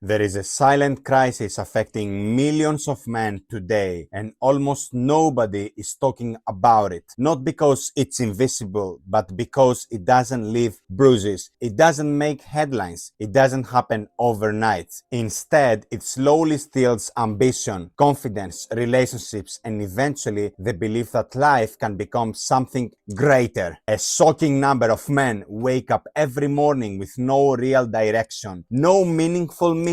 There is a silent crisis affecting millions of men today, and almost nobody is talking about it. Not because it's invisible, but because it doesn't leave bruises. It doesn't make headlines. It doesn't happen overnight. Instead, it slowly steals ambition, confidence, relationships, and eventually the belief that life can become something greater. A shocking number of men wake up every morning with no real direction, no meaningful mission,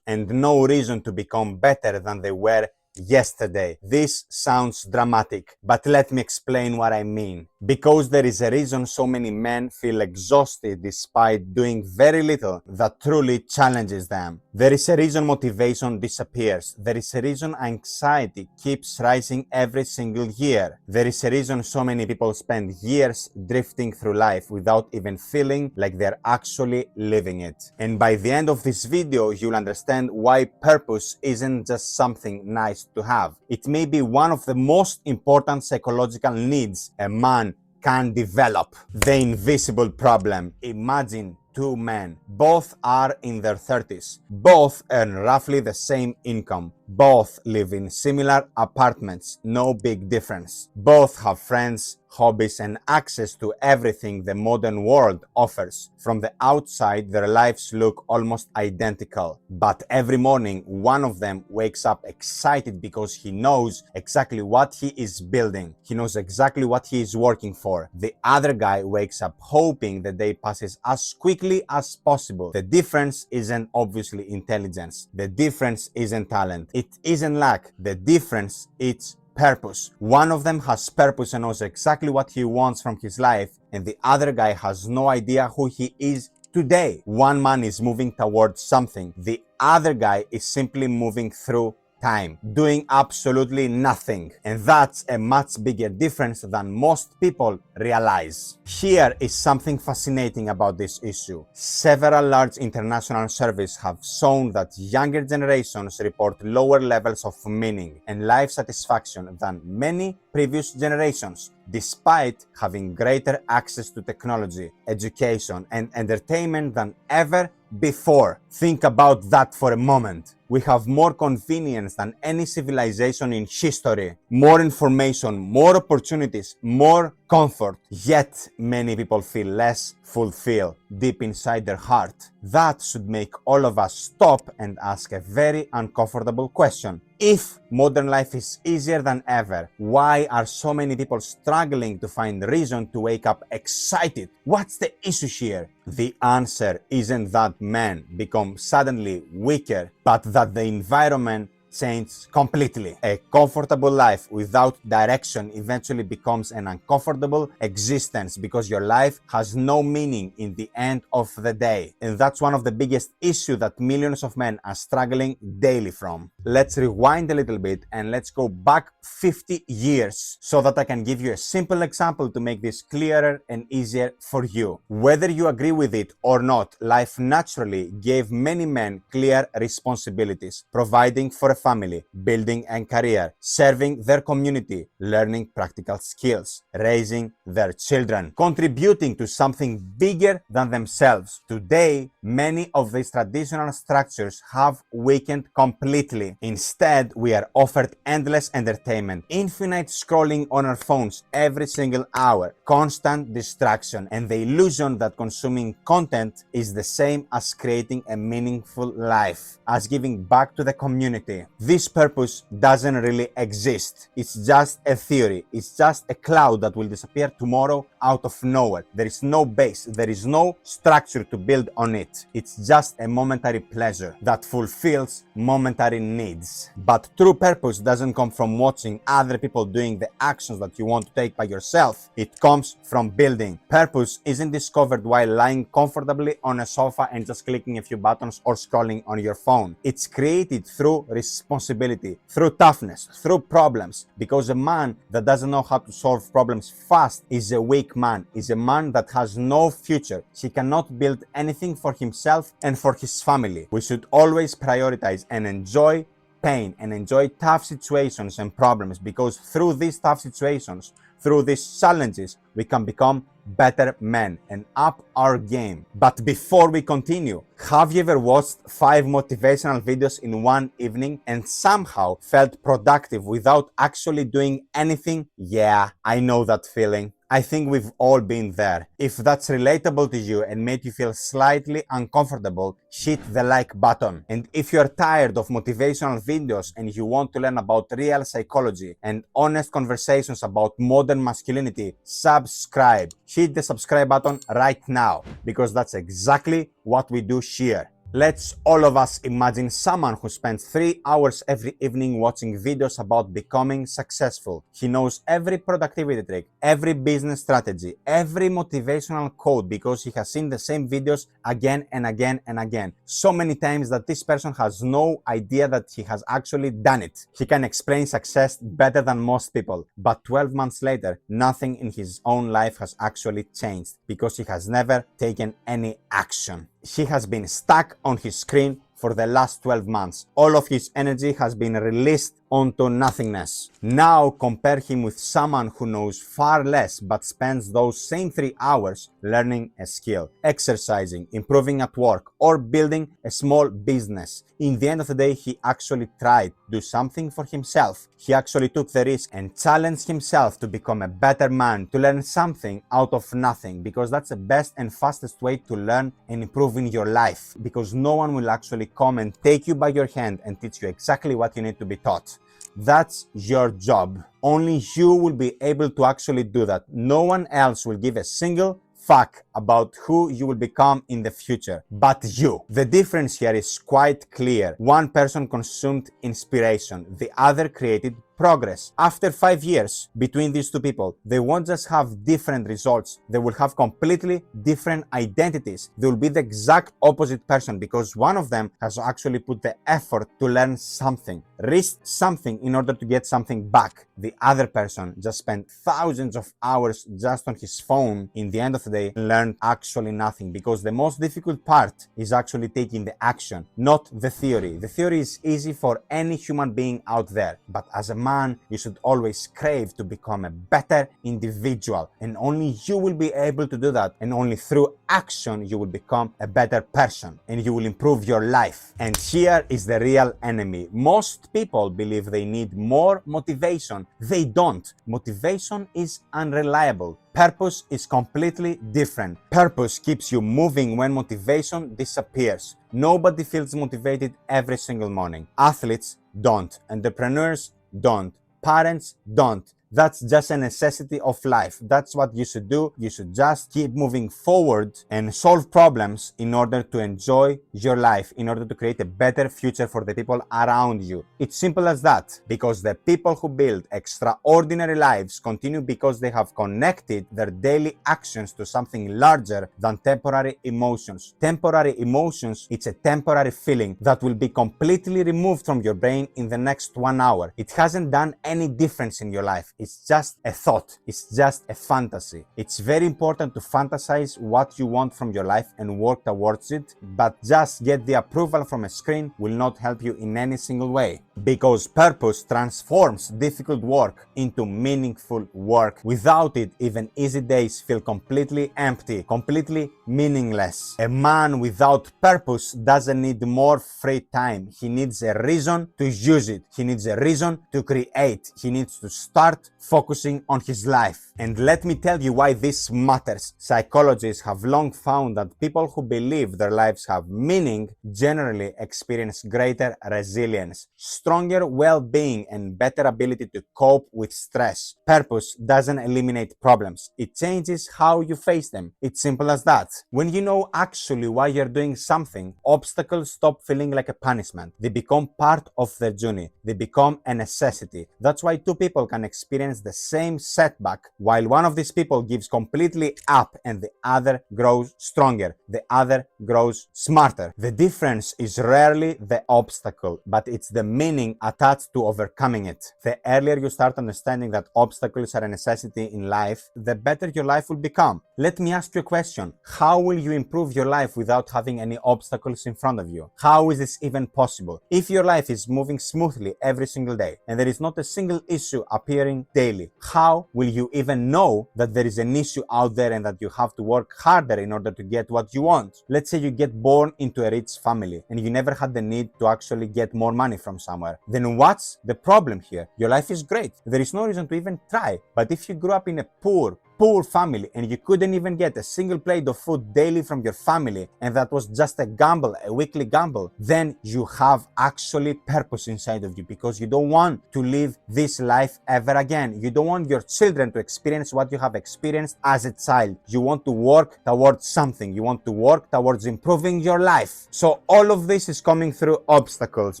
and no reason to become better than they were yesterday. This sounds dramatic, but let me explain what I mean. Because there is a reason so many men feel exhausted despite doing very little that truly challenges them. There is a reason motivation disappears. There is a reason anxiety keeps rising every single year. There is a reason so many people spend years drifting through life without even feeling like they're actually living it. And by the end of this video, you'll understand why purpose isn't just something nice to have. It may be one of the most important psychological needs a man can develop. The invisible problem. Imagine two men. Both are in their 30s. Both earn roughly the same income. Both live in similar apartments. No big difference. Both have friends, hobbies, and access to everything the modern world offers. From the outside, their lives look almost identical. But every morning, one of them wakes up excited because he knows exactly what he is building. He knows exactly what he is working for. The other guy wakes up hoping the day passes as quickly as possible. The difference isn't obviously intelligence. The difference isn't talent. It isn't luck. The difference is purpose. One of them has purpose and knows exactly what he wants from his life, and the other guy has no idea who he is today. One man is moving towards something. The other guy is simply moving through time, doing absolutely nothing. And that's a much bigger difference than most people realize. Here is something fascinating about this issue. Several large international surveys have shown that younger generations report lower levels of meaning and life satisfaction than many previous generations, despite having greater access to technology, education, and entertainment than ever before. Think about that for a moment. We have more convenience than any civilization in history, more information, more opportunities, more comfort. Yet many people feel less fulfilled deep inside their heart. That should make all of us stop and ask a very uncomfortable question. If modern life is easier than ever, why are so many people struggling to find reason to wake up excited? What's the issue here? The answer isn't that men become suddenly weaker, but that the environment changes completely. A comfortable life without direction eventually becomes an uncomfortable existence because your life has no meaning in the end of the day. And that's one of the biggest issues that millions of men are struggling daily from. Let's rewind a little bit and let's go back 50 years so that I can give you a simple example to make this clearer and easier for you. Whether you agree with it or not, life naturally gave many men clear responsibilities, providing for a family, building a career, serving their community, learning practical skills, raising their children, contributing to something bigger than themselves. Today, many of these traditional structures have weakened completely. Instead, we are offered endless entertainment, infinite scrolling on our phones every single hour, constant distraction, and the illusion that consuming content is the same as creating a meaningful life, as giving back to the community. This purpose doesn't really exist. It's just a theory. It's just a cloud that will disappear tomorrow out of nowhere. There is no base. There is no structure to build on it. It's just a momentary pleasure that fulfills momentary needs. But true purpose doesn't come from watching other people doing the actions that you want to take by yourself. It comes from building. Purpose isn't discovered while lying comfortably on a sofa and just clicking a few buttons or scrolling on your phone. It's created through responsibility, through toughness, through problems. Because a man that doesn't know how to solve problems fast is a weak man, is a man that has no future. He cannot build anything for himself and for his family. We should always prioritize and enjoy pain and enjoy tough situations and problems, because through these tough situations, through these challenges, we can become better men and up our game. But before we continue, Have you ever watched 5 motivational videos in one evening and somehow felt productive without actually doing anything? Yeah, I know that feeling. I think we've all been there. If that's relatable to you and made you feel slightly uncomfortable, hit the like button. And if you're tired of motivational videos and you want to learn about real psychology and honest conversations about modern masculinity, subscribe. Hit the subscribe button right now, because that's exactly what we do here. Let's all of us imagine someone who spends 3 hours every evening watching videos about becoming successful. He knows every productivity trick, every business strategy, every motivational quote because he has seen the same videos again and again and again. So many times that this person has no idea that he has actually done it. He can explain success better than most people, but 12 months later, nothing in his own life has actually changed because he has never taken any action. He has been stuck on his screen for the last 12 months. All of his energy has been released onto nothingness. Now compare him with someone who knows far less but spends those same 3 hours learning a skill, exercising, improving at work, or building a small business. In the end of the day, he actually tried to do something for himself. He actually took the risk and challenged himself to become a better man, to learn something out of nothing, because that's the best and fastest way to learn and improve in your life, because no one will actually come and take you by your hand and teach you exactly what you need to be taught. That's your job. Only you will be able to actually do that. No one else will give a single fuck about who you will become in the future, but you. The difference here is quite clear. One person consumed inspiration, the other created progress. After 5 years between these two people, they won't just have different results, they will have completely different identities. They will be the exact opposite person because one of them has actually put the effort to learn something, risked something in order to get something back. The other person just spent thousands of hours just on his phone. In the end of the day, learned actually nothing, because the most difficult part is actually taking the action, not the theory. The theory is easy for any human being out there, but as a man, you should always crave to become a better individual, and only you will be able to do that, and only through action you will become a better person and you will improve your life. And here is the real enemy. Most people believe they need more motivation. They don't. Motivation is unreliable. Purpose is completely different. Purpose keeps you moving when motivation disappears. Nobody feels motivated every single morning. Athletes don't. Entrepreneurs don't. Parents don't. That's just a necessity of life. That's what you should do. You should just keep moving forward and solve problems in order to enjoy your life, in order to create a better future for the people around you. It's simple as that, because the people who build extraordinary lives continue because they have connected their daily actions to something larger than temporary emotions. Temporary emotions, it's a temporary feeling that will be completely removed from your brain in the next 1 hour. It hasn't done any difference in your life. It's just a thought. It's just a fantasy. It's very important to fantasize what you want from your life and work towards it, but just get the approval from a screen will not help you in any single way, because purpose transforms difficult work into meaningful work. Without it, even easy days feel completely empty, completely meaningless. A man without purpose doesn't need more free time. He needs a reason to use it. He needs a reason to create. He needs to start focusing on his life. And let me tell you why this matters. Psychologists have long found that people who believe their lives have meaning generally experience greater resilience, stronger well-being, and better ability to cope with stress. Purpose doesn't eliminate problems. It changes how you face them. It's simple as that. When you know actually why you're doing something, obstacles stop feeling like a punishment. They become part of their journey. They become a necessity. That's why two people can experience the same setback, while one of these people gives completely up and the other grows stronger, the other grows smarter. The difference is rarely the obstacle, but it's the meaning attached to overcoming it. The earlier you start understanding that obstacles are a necessity in life, the better your life will become. Let me ask you a question. How will you improve your life without having any obstacles in front of you? How is this even possible? If your life is moving smoothly every single day and there is not a single issue appearing daily? How will you even know that there is an issue out there and that you have to work harder in order to get what you want? Let's say you get born into a rich family and you never had the need to actually get more money from somewhere. Then what's the problem here? Your life is great. There is no reason to even try. But if you grew up in a poor family and you couldn't even get a single plate of food daily from your family, and that was just a gamble, a weekly gamble, then you have actually purpose inside of you, because you don't want to live this life ever again. You don't want your children to experience what you have experienced as a child. You want to work towards something. You want to work towards improving your life. So all of this is coming through obstacles,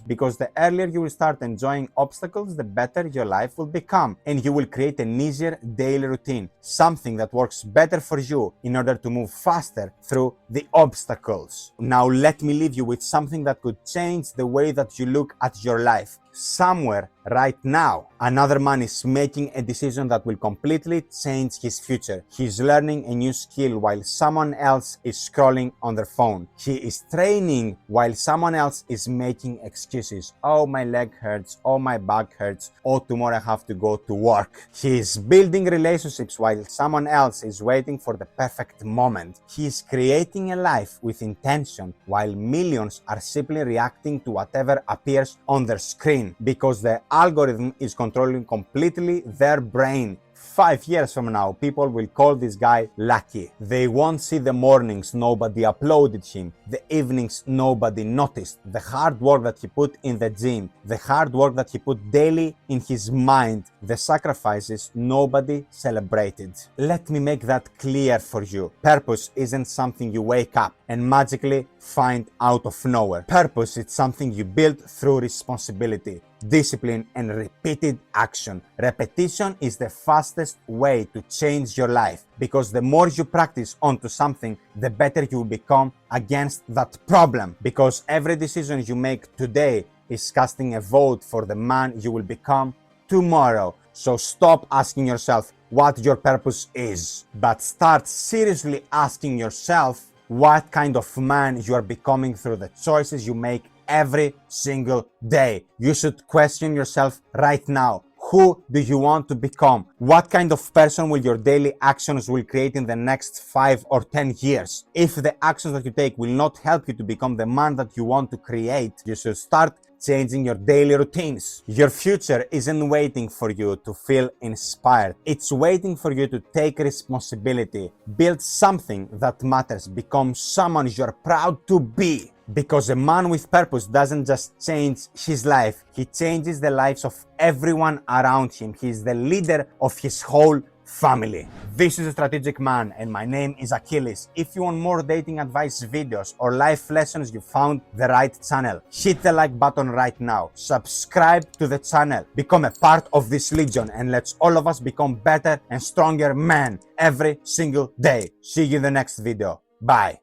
because the earlier you will start enjoying obstacles, the better your life will become, and you will create an easier daily routine. Something that works better for you in order to move faster through the obstacles. Now let me leave you with something that could change the way that you look at your life. Somewhere right now, another man is making a decision that will completely change his future. He's learning a new skill while someone else is scrolling on their phone. He is training while someone else is making excuses. Oh, my leg hurts. Oh, my back hurts. Oh, tomorrow I have to go to work. He is building relationships while someone else is waiting for the perfect moment. He is creating a life with intention while millions are simply reacting to whatever appears on their screen, because the algorithm is controlling completely their brain. 5 years from now, people will call this guy lucky. They won't see the mornings nobody uploaded him, the evenings nobody noticed, the hard work that he put in the gym, the hard work that he put daily in his mind, the sacrifices nobody celebrated. Let me make that clear for you. Purpose isn't something you wake up and magically find out of nowhere. Purpose is something you build through responsibility, discipline, and repeated action. Repetition is the fastest way to change your life, because the more you practice onto something, the better you will become against that problem, because every decision you make today is casting a vote for the man you will become tomorrow. So stop asking yourself what your purpose is, but start seriously asking yourself what kind of man you are becoming through the choices you make every single day. You should question yourself right now. Who do you want to become? What kind of person will your daily actions will create in the next 5 or 10 years? If the actions that you take will not help you to become the man that you want to create, you should start changing your daily routines. Your future isn't waiting for you to feel inspired. It's waiting for you to take responsibility, build something that matters, become someone you're proud to be. Because a man with purpose doesn't just change his life, he changes the lives of everyone around him. He's the leader of his whole family. This is a Strategic Man, and my name is Achilles. If you want more dating advice videos or life lessons, you found the right channel. Hit the like button right now. Subscribe to the channel. Become a part of this legion, and let's all of us become better and stronger men every single day. See you in the next video. Bye.